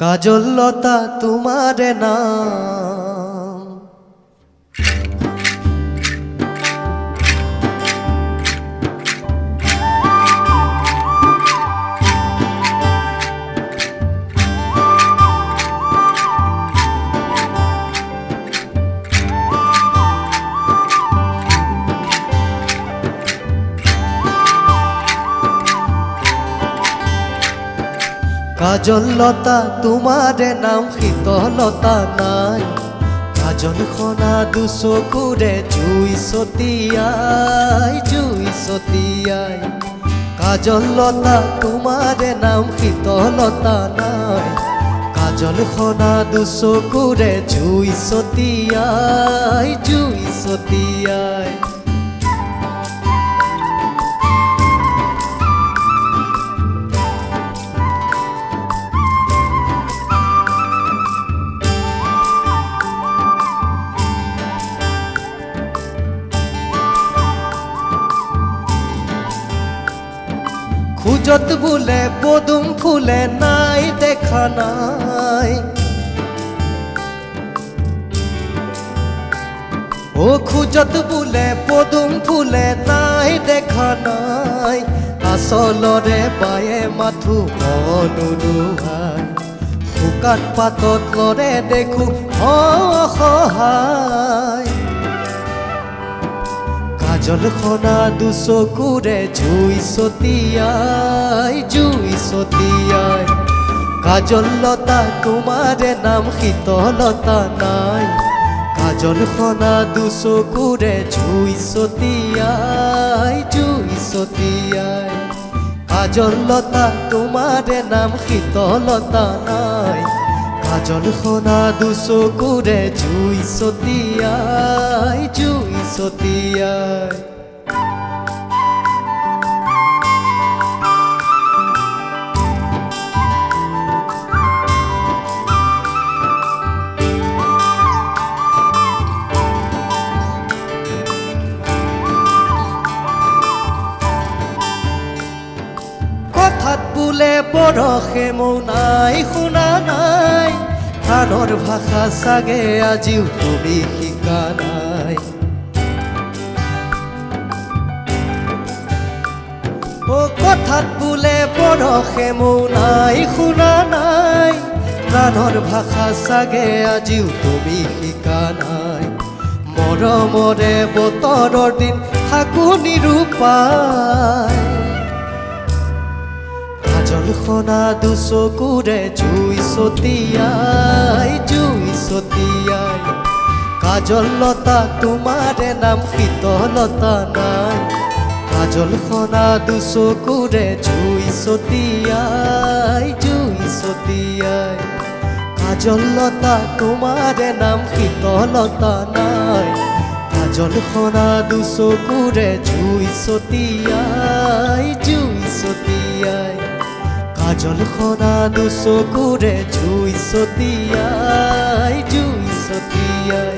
কাজললতা তোমার নাম। কাজললতা তোমার নাম, শীতলতা নাই। কাজল খনা দুচকুৰে জুই ছটিয়াই, জুই ছটিয়াই। কাজললতা তোমার নাম, শীতলতা নাই। কাজল খনা দুচকুৰে জুই ছটিয়াই, জুই ছটিয়াই। খুজত বোলে পদুম ফুলে নাই দেখা নাই। ও খুজত বোলে পদুম ফুলে নাই দেখা নাই। আচলৰে বায়ে মাথো মনুৰুহাই, শুকান পাতত লৰে দেখো অসহায়। কাজল খনা দুচকুৰে জুই ছটিয়াই, জুই ছটিয়াই। কাজললতা তোমার নাম, শীতলতা নাই। কাজল খনা দুচকুৰে জুই ছটিয়াই, জুই ছটিয়াই। কাজললতা তোমার নাম, শীতলতা নাই। কাজল খনা দুচকুৰে জুই ছটিয়াই, জুই ছটিয়াই। কথাত বোলে বৰষে মৌ নাই শুনা নাই। গানৰ ভাষা চাগে আজিও তুমি শিকা নাই। ও কথাত বোলে বৰষে মৌ নাই শুনা নাই। গানৰ ভাষা চাগে আজিও তুমি শিকা নাই। মৰমৰে বতৰৰ দিন ফাগুনিৰো পায়। কাজল খনা দুচকুৰে জুই ছটিয়াই, জুই ছটিয়াই। কাজললতা তোমার নাম, শীতলতা নাই। কাজল খনা দুচকুৰে জুই ছটিয়াই, জুই ছটিয়াই। কাজললতা তোমার নাম, শীতলতা নাই। কাজল খনা দুচকুৰে জুই ছটিয়াই, জুই ছটিয়াই। কাজল খনা দুচকুৰে জুই ছটিয়াই, জুই ছটিয়াই।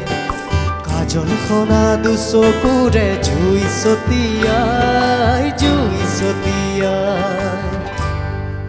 কাজল খনা দুচকুৰে জুই ছটিয়াই, জুই ছটিয়াই।